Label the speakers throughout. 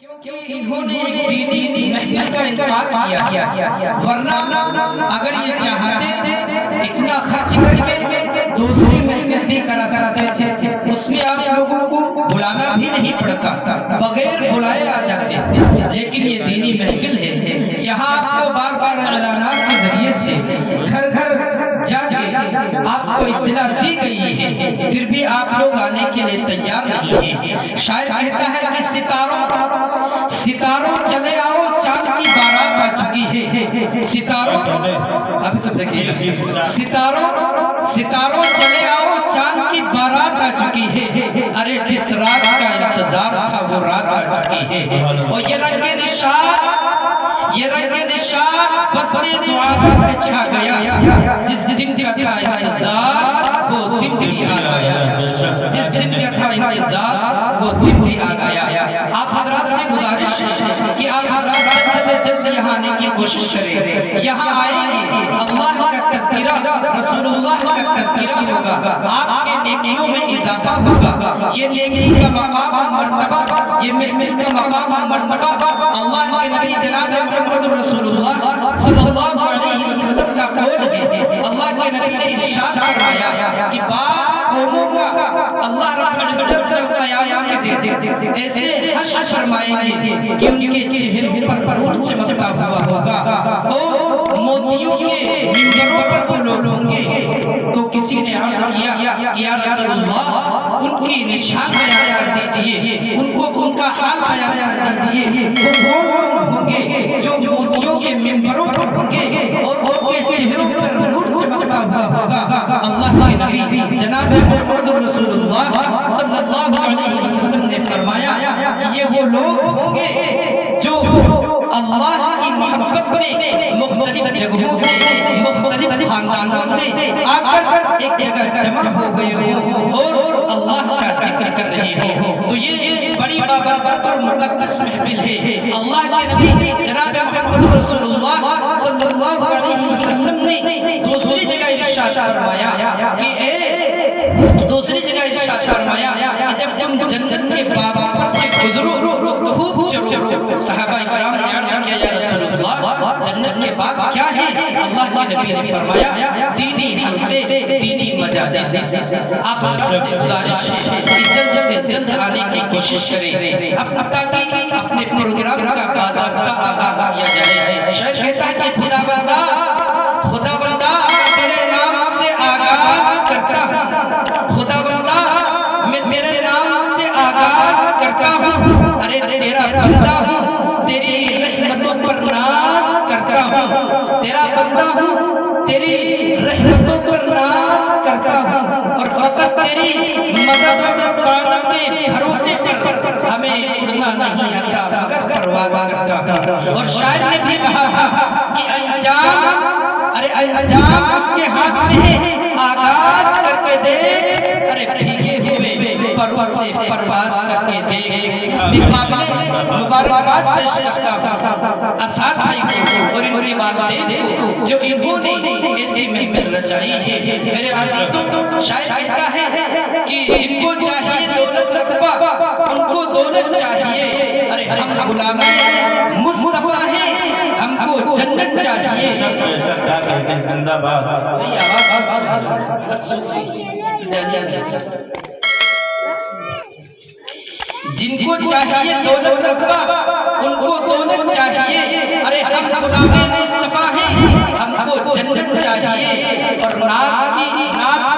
Speaker 1: کیونکہ انہوں نے ایک دینی محفل کا انعقاد کیا، ورنہ اگر یہ چاہتے اتنا خرچ کر کے دوسری محفل بھی کرا سکتے تھے، اس میں آپ لوگوں کو بلانا بھی نہیں پڑتا، بغیر بلائے آ جاتے، لیکن یہ دینی محفل ہے، یہاں آپ کو بار بار اعلانات کے ذریعے سے گھر گھر جا کے آپ کو اطلاع دی گئی ہے، پھر بھی آپ لوگ آنے کے لیے تیار نہیں ہیں۔ شاعر کہتا ہے کہ ستاروں چلے آؤ، چاند کی بارات آ چکی ہے۔ ستاروں آپ سب دیکھیے، ستاروں چلے آؤ، چاند کی بارات آ چکی ہے۔ ارے جس رات کا انتظار تھا وہ رات آ چکی ہے، اور یہ رنگ نشان بس میں دعا میں چھا گیا، جس دن کا تھا انتظار وہ دن بھی آ گیا، جس دن کا تھا انتظار وہ دن بھی آ گیا۔ آپ حضرات سے گزارش ہے کہ آپ حضرات جلد سے جلد یہاں آنے کی کوشش کریں، یہاں آئیں گے اللہ کا تذکرہ، رسول اللہ کا تذکرہ ہوگا، آپ کے نیکیوں میں اضافہ ہوگا، یہ نیکی کا مقام و مرتبہ، یہ محفل کا مقام و مرتبہ اللہ کے نبی جناب محمد رسول اللہ صلی اللہ علیہ وسلم کا قول ہے۔ اللہ کے نبی نے ارشاد فرمایا کہ بعض قوموں کا اللہ رب العزت کل قیامت کے دن ایسے حشر فرمائیں گے کہ ان کے چہروں پر نور چمکتا ہوا ہوگا، اور موتیوں کے منبروں پر وہ لوگ ہوں گے۔ تو کسی نے عرض کیا کہ یا رسول اللہ ان کی نشان بیان کر دیجئے، ان کا حال بیان کر دیجئے، وہ کون ہوں گے جو موتیوں کے منبروں پر ہوں گے اور ان کے چہروں پر نور چمکتا ہوا ہوگا؟ اللہ کے نبی جناب محمد رسول اللہ صلی اللہ علیہ وسلم نے فرمایا کہ یہ وہ لوگ ہوں گے جو اللہ کی محبت میں مختلف جگہوں سے، مختلف خاندانوں سے آ کر ایک جگہ جمع ہو گئے ہوں اور اللہ کا ذکر کر رہے ہوں۔ تو یہ بڑی بابرکت اور مقدس محفل ہے۔ اللہ کے نبی جناب محمد رسول اللہ صلی اللہ علیہ وسلم نے دوسری جگہ ارشاد فرمایا کہ جب تم جنت کے باغ سے گزرو خوب چلو۔ صحابہ کرام نے عرض کیا یا رسول اللہ جنت کے باغ کیا ہے؟ اللہ کے نبی نے فرمایا دینی حلقے، دینی مجالس۔ آپ حضرات سے گزارش ہے کہ جلد سے جلد آنے کی کوشش کریں، اب تاکہ اپنے پروگرام کا باضابطہ آغاز کیا جائے۔ شاید کہتا ہے کہ خدا بندہ تیرے نام سے آغاز کرتا ہوں، خدا بندہ میں تیرے نام سے آغاز کرتا ہوں، ارے تیرا بندہ ہوں، تیری رحمتوں پر ناز کرتا ہوں، تیرا بندہ ہوں، تیری رحمتوں پر ناز کرتا ہوں، اور فقط تیری مدد و قوت کے بھروسے پر ہمیں اڑنا نہیں آتا مگر پرواز کرتا ہوں۔ اور شاعر نے بھی کہا تھا کہ انجام اس کے ہاتھ میں ہے، آغاز کر کے دیکھ، ارے بھیگے ہوئے پروں سے پرواز کر کے دیکھ۔ مقابلے مبارکباد پیش کرتا ہوں اسعد بھائی کو اور ان کے والدین کو جو انہوں نے ایسی محفل رچائی ہے۔ میرے عزیزوں، شاعر کہتا ہے کہ جن کو چاہیے دولت رتبہ ان کو دولت چاہیے، ارے ہم غلام مصطفیٰ ہیں، ہم کو جنت چاہیے۔
Speaker 2: زندہ باد۔
Speaker 1: جن کو چاہیے دولت رتبہ ان کو دولت چاہیے، ارے ہم غلام مصطفیٰ ہیں، ہم کو جنت چاہیے۔ اور نعت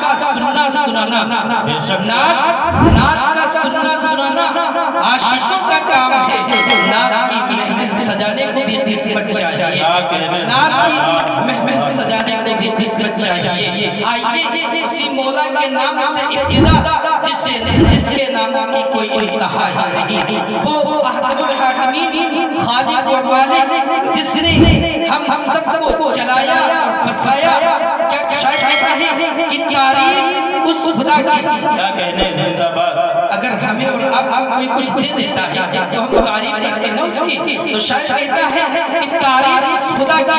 Speaker 1: کا سننا سنانا، نعت کا سننا سنانا عاشقوں کا کام ہے، نعت کی محفل سجانے کو بھی قسمت چاہیے، نعت کی محفل سجانے کو بھی قسمت چاہیے۔ آئیے اسی مولا کے نام سے ابتدا، جس کے ناموں کی کوئی انتہا نہیں، وہ احکم الحاکمین خالق و مالک جس نے ہم سب کو چلایا اور بسایا۔ کیا شاید ہے کہ تعریف اس خدا کی،
Speaker 2: کیا کہنے زندہ باد۔
Speaker 1: اگر ہمیں اور آپ کوئی کچھ دے دیتا ہے تو ہم تعریف کرتے ہیں اس کی، تو شاید کہتا ہے کہ تعریف اس خدا کی،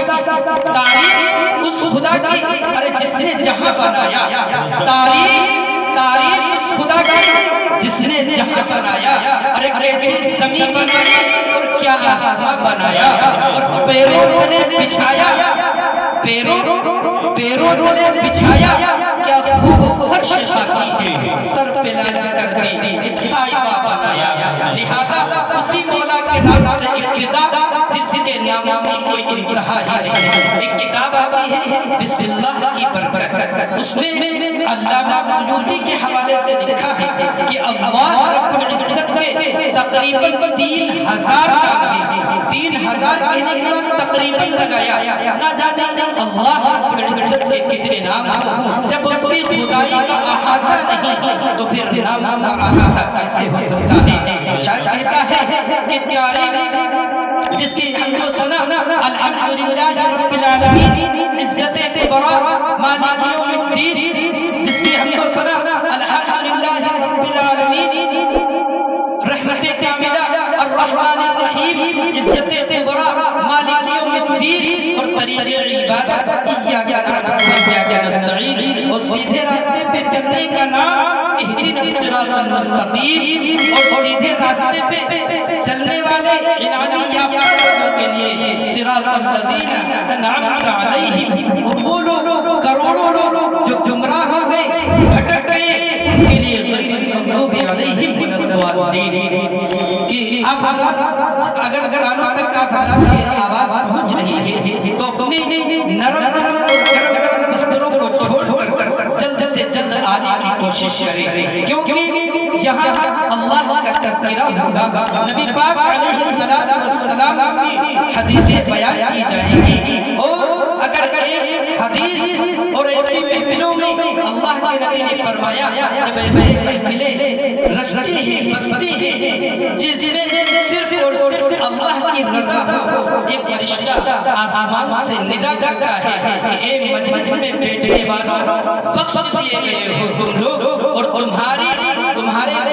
Speaker 1: تعریف اس خدا کی، ارے جس نے جہاں بنایا، تعریف اس خدا خدا کی جس نے جہاں بنایا، ارے کیسی زمین بنائی اور کیا آسمان بنایا، اور پیروں تلے بچھایا، پیروں تلے بچھایا، کیا خوب فرش خاکی سر پہ لاج کر دی، ایک صاحبہ بنایا۔ لہذا اسی مولا کے نام سے ابتدا جس کے نام میں کوئی انتہا ہی نہیں۔ ایک کتاب آتی ہے بسم اللہ کی برکت، اس میں علامہ سیوطی کے حوالے سے لکھا ہے کہ اللہ رب العزت کے تقریباً 3000 کام ہیں، 3000 کہنے کے بعد تقریباً لگایا، نہ جانے اللہ رب العزت کے کتنے نام ہوں، جب اس کی خدائی کا احاطہ نہیں تو پھر نام کا احاطہ کیسے ہو سکتا ہے؟ شاید کہتا ہے کہ پیارے جس کی حمد و ثنا الحمدللہ رب العالمین، عزت کبریٰ مالک یوم الدین، جس کی حمد و ثنا الحمدللہ رب العالمین، رحمت کاملہ الرحمن الرحیم، عزت کبریٰ مالک یوم الدین، اور طریق عبادت ایاک نعبد و ایاک نستعین، اور سیدھے راستے پہ چلنے کا نام اہدنا الصراط المستقیم، اور سیدھے راستے پہ چلنے والے انعامی یافتہ لوگوں کے لیے صراط الذین انعمت علیہم، وہ کروڑوں لوگ جو گمراہ ہو گئے، بھٹک گئے، ان کے لیے غیر المغضوب علیہم ولا الضالین۔ کہ آپ حضرات اگر کانوں تک آپ حضرات کی آواز پہنچ رہی ہے تو اپنے نرم نرم اور گرم گرم بستروں کو چھوڑ کر جلد سے جلد آنے کی کوشش کریں، کیونکہ یہاں اللہ کا تذکرہ ہوگا، نبی پاک علیہ السلام کی حدیثیں بیان کی جائیں گی، اور اگر ایک حدیث اور ایسی محفلوں میں اللہ کے نبی نے فرمایا جب ایسے محفلیں رچتی ہیں بستی ہیں جس میں صرف اور صرف اللہ کی رضا ہو، ایک فرشتہ آسمان سے ندا کرتا ہے کہ اے مجلس میں بیٹھنے والوں، بخش دیے گئے ہو تم لوگ، اور تمہارے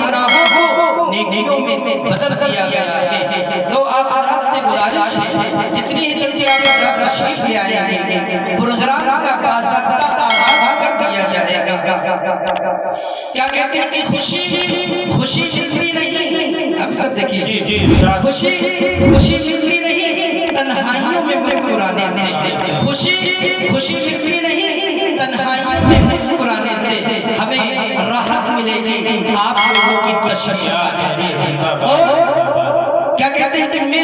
Speaker 1: گناہوں کو نیکیوں میں بدل دیا گیا ہے۔ تو آپ حضرات سے گزارش ہے جتنی ہی جلدی آپ حضرات تشریف لے آئیں گے، پروگرام کا باضابطہ آغاز کر دیا جائے گا۔ کیا کہتے ہیں کہ خوشی ملتی نہیں، اب سب دیکھیے، خوشی ملتی نہیں تنہائیوں میں مسکرانے سے، خوشی ملتی نہیں تنہائیوں میں مسکرانے سے، ہمیں راحت ملے گی آپ لوگوں کی تشریفات سے۔ اور کیا کہتے ہیں کہ میں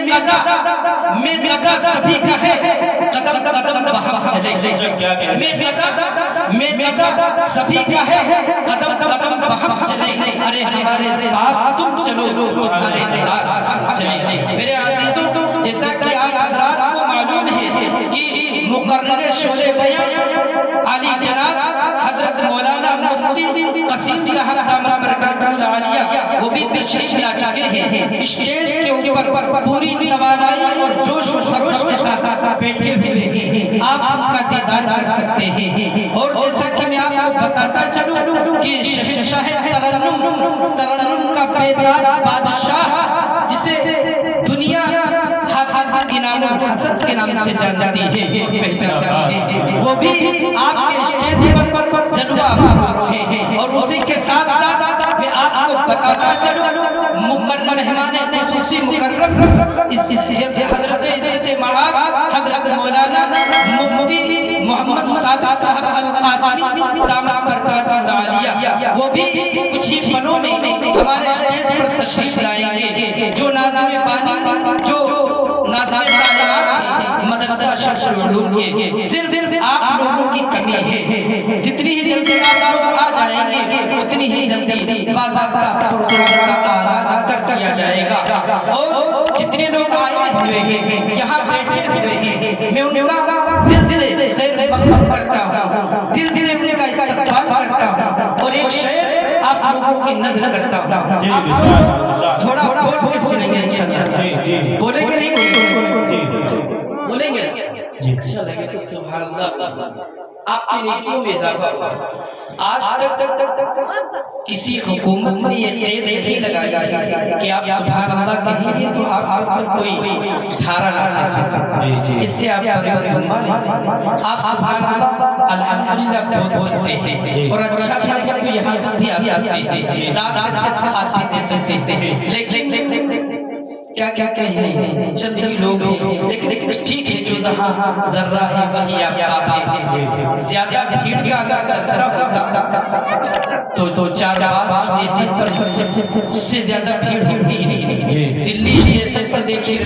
Speaker 1: قدا سبھی کا ہے، قدم قدم بہم چلے گئے، میں قدا سبھی کا ہے، قدم قدم بہم چلے، ارے ہمارے ساتھ تم چلو، تمہارے ساتھ ہم چلے۔ میرے عزیزوں، جیسا کہ آپ حضرات کو معلوم ہے کہ مقرر شعلے بیان علی جناب حضرت مولانا مفتی قاسم صاحب دامت برکاتہ العالیہ وہ بھی تشریف لا چکے ہیں، اسٹیج کے اوپر پوری توانائی اور جوش و خروش کے ساتھ بیٹھے ہوئے ہیں، آپ ان کا دیدار کر سکتے ہیں۔ اور جیسا کہ میں آپ کو بتاتا چلوں کہ شہنشاہ ترنم کا بیداد بادشاہ جسے دنیا حافظ انعام الحسن کے نام سے جانتی ہے، پہچانتی ہے، وہ بھی آپ کے اسٹیج پر جلوہ افروز ہے۔ اور اسی کے ساتھ ساتھ میں آپ کو بتاتا چلوں مہمان خصوصی مکرم حضرت عزت معاد حضرت مولانا مفتی محمد سعد صاحب القاسمی دامت برکاتہ العالیہ وہ بھی کچھ ہی پلوں میں ہمارے اسٹیج پر تشریف لائیں گے، جو ناظم بانی جو ناظم تعلیمات مدرسہ شمس العلوم کے صرف آپ لوگوں کی کمی ہے، جتنی ہی جلدی آپ لوگ آ جائیں گے اتنی ہی جلدی باضابطہ پروگرام کا آغاز کر دیا جائے گا۔ اور جتنے لوگ آئے ہوئے ہیں یہاں بیٹھے ہوئے ہیں میں ان کا دل سے خیر مقدم کرتا ہوں، دل سے ان کا استقبال کرتا ہوں، اور ایک شعر آپ لوگوں کی نظر کرتا ہوں، تھوڑا بول کے سنیں گے انشاءاللہ، بولیں گے نہیں بولیں گے اچھا لگے کہ سبحان اللہ آپ کی نیکیوں میں اضافہ ہوا۔ آج تک کسی حکومت نے یہ قید نہیں لگایا کہ آپ سبحان اللہ کہیں گے تو آپ پر کوئی دھارا نافذ ہو، جس سے آپ پر ذمہ لیں۔ آپ سبحان اللہ الحمدللہ بہت سنتے ہیں اور اچھا لگے تو یہاں بھی آ سکتے ہیں داد سے کھاتے تھے سنتے تھے لیکن کیا کہتے ہیں چند ہی لوگ ہیں لیکن ٹھیک ہے جو جہاں ذرہ ہے وہی آپ ہے زیادہ بھیڑ کا اگر کثرہ ہوتا تو 4-5 اسٹیشن پر اس سے زیادہ بھیڑ ہوتی ہی نہیں دلی اسٹیشن پر دیکھیے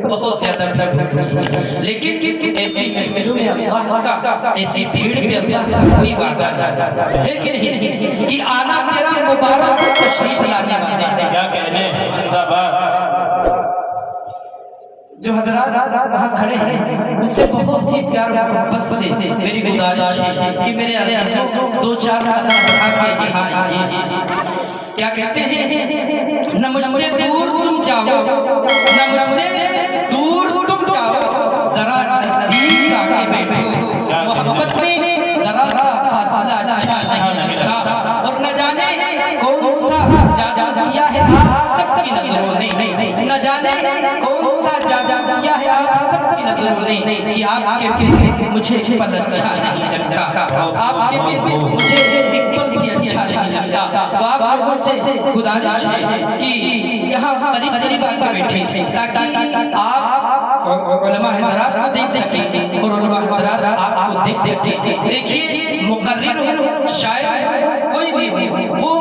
Speaker 1: بہت زیادہ بھیڑ ہوتی ہے لیکن ایسی محفلوں میں اللہ کا ایسی بھیڑ پہ اللہ کا کوئی وعدہ نہیں لیکن کہ آنا تیرا مبارک تشریف لانے والے
Speaker 2: کیا کہنے زندہ باد
Speaker 1: جو حضرات وہاں کھڑے ہیں ان سے بہت ہی پیار و محبت سے میری گزارش ہے کہ میرے عزیزوں 2-4 قدم بڑھا کے یہاں آئیے کیا کہتے ہیں نہ مجھ سے دور تم جاؤ نہ مجھ سے دور تم جاؤ ذرا نزدیک آگے بیٹھو محبت میں ذرا فاصلہ اچھا نہیں لگتا اور نہ جانے کون سا جادو کیا ہے آپ سب کی نظروں نے نہ جانے کون سا جادو کیا ہے آپ سب کی نظروں نے کہ آپ کے بن مجھے پل اچھا نہیں لگتا آپ کے بن مجھے ایک پل بھی اچھا نہیں لگتا تو آپ لوگوں سے گزارش ہے کہ یہاں قریب آ کے بیٹھیں تاکہ آپ علماء حضرات کو دیکھ سکیں اور علماء حضرات آپ کو دیکھ سکیں دیکھیے مقرر شاید کوئی بھی وہ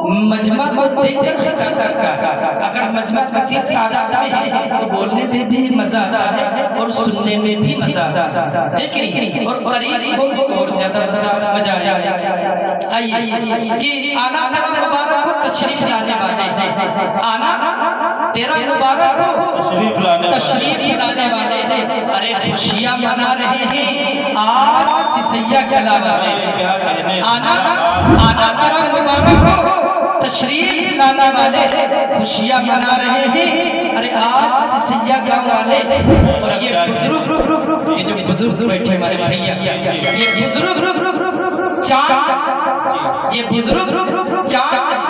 Speaker 1: مجمع کو دیکھ کر خطا کرتا ہے اگر مجمع کثیر تعداد میں ہے تو بولنے میں بھی مزہ آتا ہے اور سننے میں بھی مزہ آتا ہے لیکن اور قریب ہو تو اور زیادہ مزہ آئیے کہ آنا تیرا مبارک ہو تشریف لانے والے آنا تیرا مبارک ہو تشریف لانے والے ارے خوشیاں منا رہے ہیں آج سسیہ کلا والے آنا تیرا مبارک ہو تشریف لانے والے خوشیاں منا رہے ہیں ارے آج سسیہ گاؤں والے اور یہ بزرگ یہ جو بزرگ بیٹھے ہمارے بھائیہ یہ بزرگ چاند یہ بزرگ چاند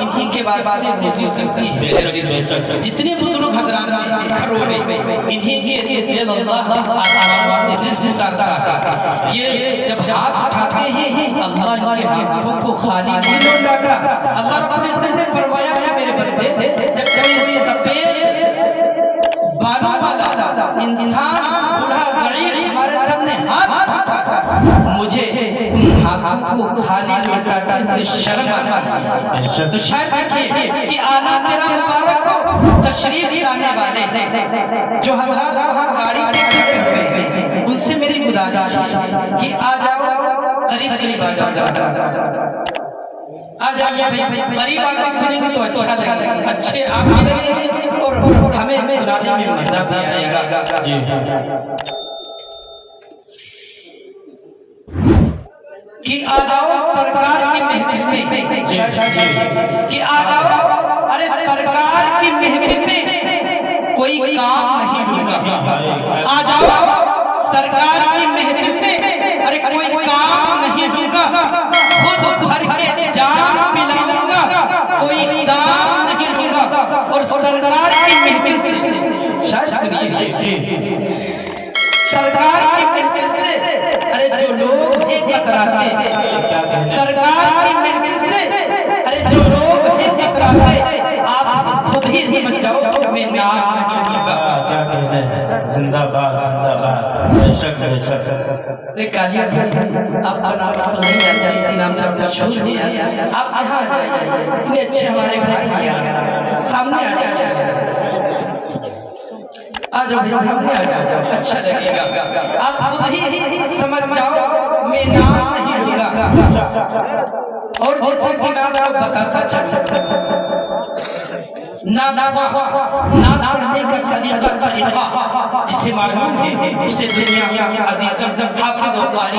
Speaker 1: انہی کے واسطے بزرگ کرتی ہے جتنے بزرگ حضرات گھروں میں انہی کے فیض اللہ آسمان سے رزق کرتا یہ جب ہاتھ اٹھاتے ہیں اللہ ان کے ہاتھوں کو خالی نہیں لوٹاتا اللہ رب العزت نے فرمایا کہ میرے بندے جب کوئی سفید بالوں والا انسان بوڑھا ضعیف ہمارے سامنے ہاتھ اٹھاتا مجھے ہاتھوں کو خالی لوٹاتا ہے شرم آتا ہے تو شاید دیکھیے کہ آنا تیرا مبارک ہو تشریف لانے والے جو حضرات وہاں گاڑی پہ کھڑے ہوئے ہیں ان سے میری گزارش ہے کہ آ جاؤ قریب آ جاؤ آج قریب آ کے سنیں گے تو اچھا لگے گا اچھے آپ لگیں گے اور ہمیں سنانے میں مزہ بھی آئے گا کہ آ جاؤ سرکار کی محفل میں کہ آ جاؤ ارے سرکار کی محفل میں کوئی کام نہیں ہوگا آ جاؤ سرکار کی محفل میں ارے کوئی کام نہیں ہوگا خود بھر کے جام پلاؤں گا کوئی دام نہیں ہوگا اور سرکار کی محفل سے شاید سنیے سرکار کی محفل سے ارے جو لوگ ہیں کتراتے سرکار کی محفل سے ارے جو لوگ ہیں کتراتے آپ خود ہی سمجھ جاؤ میں نام نہیں ہوگا
Speaker 2: کیا کہنے زندہ باد زندہ باد بے شک بے شک
Speaker 1: کالیہ آپ کا نام اصل نہیں آتا اسی نام سے مشہور نہیں آتا آپ یہاں آ جائیے اتنے اچھے ہمارے بھائی سامنے آ جائیے آج ابھی سامنے آ جائے اچھا لگے گا آپ خود ہی سمجھ جاؤ میں نام نہیں ہوگا اور جیسا کہ میں آپ کو بتاتا چلتا ناد پڑھنے کا سلیقہ طریقہ جسے معلوم ہے اسے دنیا عزیز حافظ و قاری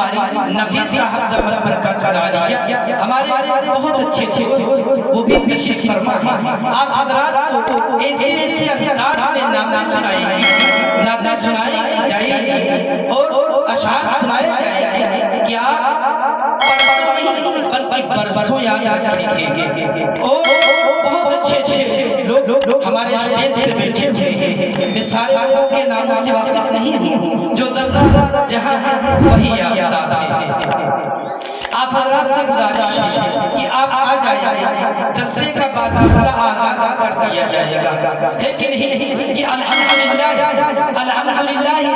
Speaker 1: نفیس صاحب دامت برکات العالیہ ہمارے بہت اچھے دوست وہ بھی تشریف فرما ہے آپ حضرات کو ایسے انداز میں نعتیں سنائی جائے اور اشعار سنائے جائے کہ آپ پڑھتے نہیں بلکہ برسوں یاد رکھیں گے اور بہت اچھے لوگ ہمارے اسٹیج پہ بیٹھے ہوئے ہیں سارے لوگوں کے ناموں سے واقف نہیں ہوں، جو ذرہ جہاں ہے وہی یافتہ ہے۔ آپ حضرات سے گزارش ہے کہ آپ آ جائیں، جلسے کا باضابطہ آغاز کر دیا جائے گا، لیکن ہی کہ الحمدللہ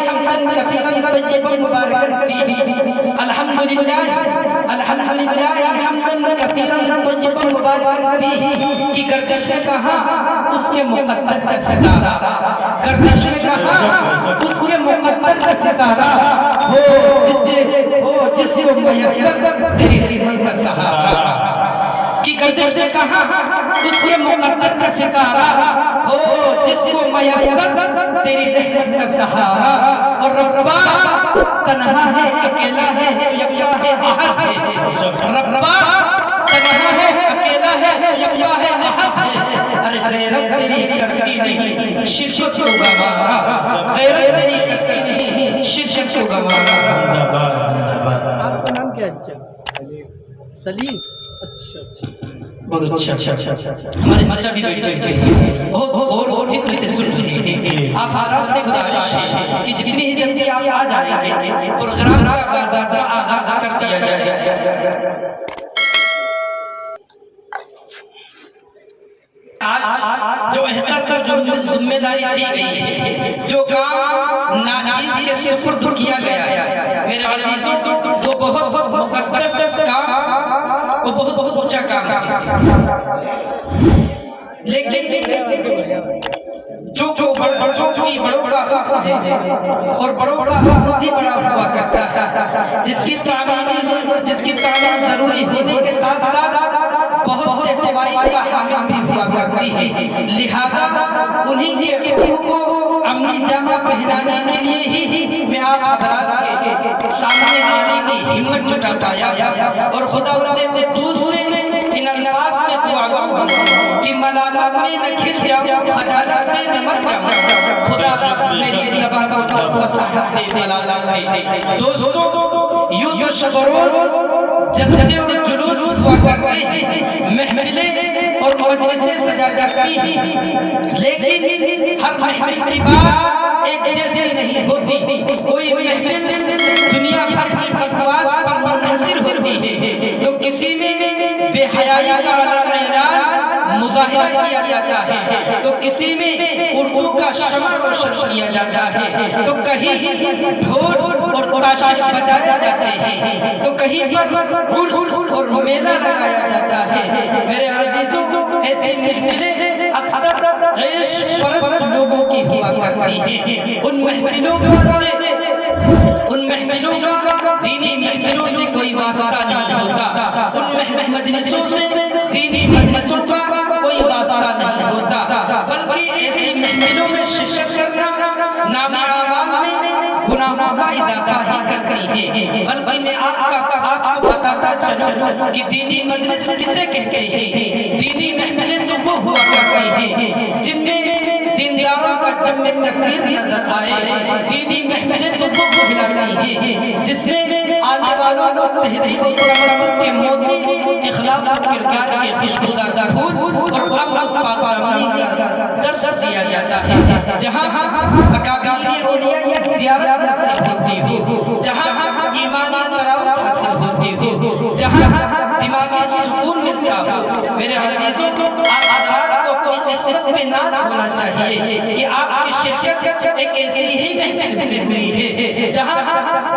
Speaker 1: حمداً کثیراً طیباً مبارکاً فیہ، الحمدللہ حمداً کثیراً طیباً مبارکاً فیہ کی گردش میں کہاں اس کے مقدر کا ستارہ، گردش میں کہاں اس کے مقدر کا ستارہ ہو جس کو میسر تیری رحمت کا سہارا، کی گردش میں کہاں اس کے مقدر کا ستارہ ہو جس کو میسر تیری رحمت کا سہارا، اور ربا تنہا ہے اکیلا ہے یکتا ہے احد ہے، ربا تنہا ہے اکیلا ہے یکتا ہے احد ہے، ارے غیرت تیری کرتی نہیں شرک کو گوارا، غیرت تیری کرتی نہیں شرک کو گوارا۔
Speaker 3: آپ کا نام کیا ہے؟ سلیم؟ اچھا
Speaker 1: بہت اچھا، ہمارے چچا بھی بیٹھے ہیں، بہت غور و فکر سے سنیے۔ آپ حضرات سے گزارش ہے کہ جتنی ہی جلدی آپ آ جائیں گے پروگرام کا باضابطہ آغاز کر دیا جائے گا۔ آج جو احتر پر جو ذمہ داری دی گئی ہے، جو کام ناچیز کے سپرد کیا گیا ہے، میرے عزیزوں وہ بہت مقدس کام، وہ بہت اونچا کام ہے، لیکن جو بڑوں کی بڑوں کا حق ہے اور بڑوں کا حق بھی بڑا ہوا کرتا ہے، جس کی تعمیر ضروری ہونے کے ساتھ ساتھ بہت سے فوائد کا حامل بھی ہوا کرتی ہے، لہذا انہی کے حقوق کو عملی جامہ پہنانے کے لیے ہی میں آپ حضرات کے سامنے آنے کی ہمت جٹاتا آیا، اور خدا اپنے قدوس سے ان الفاظ میں دعا کروں کہ ملالہ میں نہ گر جاؤں، خجالت سے نہ مر جاؤں، خدا میری زبان کو فصاحت دے ملالہ دے۔ دوستو یوں تو شب و روز جلسے اور جلوس ہوا کرتے ہیں، محفلیں اور مجلسیں سجا جاتی ہیں، لیکن ہر محفل کی بات ایک جیسی نہیں ہوتی، کوئی محفل دنیا بھر کی بکواس پر منحصر ہوتی ہے، تو کسی میں بے حیائی کا اعلان مظاہرہ کیا جاتا ہے، تو کسی میں اردو کا شمع روشن کیا جاتا ہے، تو کہیں ڈھول اور تاشے بجائے جاتے ہیں، تو کہیں پر عرس اور میلہ لگایا جاتا ہے۔ میرے عزیزوں ایسی محفلیں اکثر عشق پرست لوگوں کی ہوا کرتی ہیں، ان محفلوں کا دینی محفلوں سے کوئی واسطہ نہیں ہوتا، ان مجلسوں سے دینی مجلسوں کا کوئی واسطہ نہیں ہوتا، بلکہ ایسی محفلوں میں شرکت کرنا نام اعمال میں گناہوں کا اضافہ ہی کرتی ہے، بلکہ میں آپ کو بتاتا چلوں کہ دینی مجلس کسے کہتے ہیں۔ دینی محفلیں تو وہ ہوا کرتی ہیں جن میں دینداروں کا جمع تقریر نظر آئے، دینی محفلیں تو وہ کہلاتی ہیں جس میں آنے والوں کو تہذیب و تمدن کے موتی، اخلاق و کردار کے خوشبودار پھول اور امن و پاک دامنی کا درس دیا جاتا ہے، جہاں اکابرین اولیاء کی زیارت نصیب ہوتی ہو، جہاں ایمانی تراوت حاصل ہوتی ہو، جہاں دماغی سکون ملتا ہو۔ میرے عزیزوں آپ حضرات کو اپنی قسمت میں ناز ہونا چاہیے کہ آپ کی شرکت ایک ایسی ہی محفل میں ہوئی ہے جہاں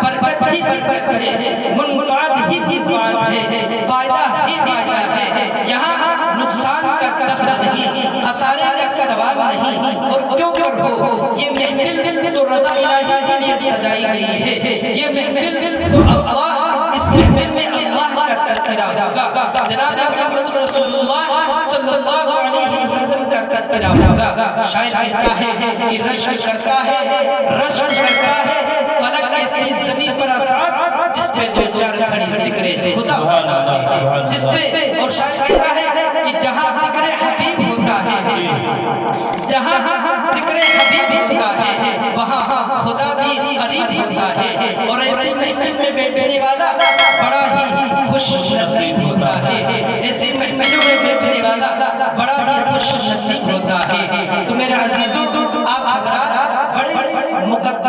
Speaker 1: برکت ہی برکت ہے، منفعت ہی منفعت ہے، فائدہ ہی فائدہ ہے، یہاں نقصان کا دخل نہیں، خسارے کا سوال نہیں، اور کیوں کر ہو یہ محفل تو رضا الہی کے لیے سجائی گئی ہے، یہ محفل تو اللہ، اس محفل میں اللہ کا تذکرہ ہوگا، جناب محمد رسول اللہ صلی اللہ علیہ وسلم کا تذکرہ ہوگا۔ شاعر کہتا ہے کہ رشک کرتا ہے فلک ایسی زمین پر آسان جس پہ دو چار کھڑی ذکر خدا ہوتا ہے، جس پہ، اور شاعر کہتا ہے کہ جہاں ذکر حبیب ہوتا ہے، جہاں ذکر حبیب ہوتا ہے وہاں خدا بھی قریب ہوتا ہے، اور ایسی محفل میں بیٹھنے والا بڑا ہی خوش نصیب ہوتا ہے، ایسی محفلوں میں بیٹھنے والا بڑا ہی خوش نصیب ہوتا ہے۔ تو میرے عزیزوں آپ حضرات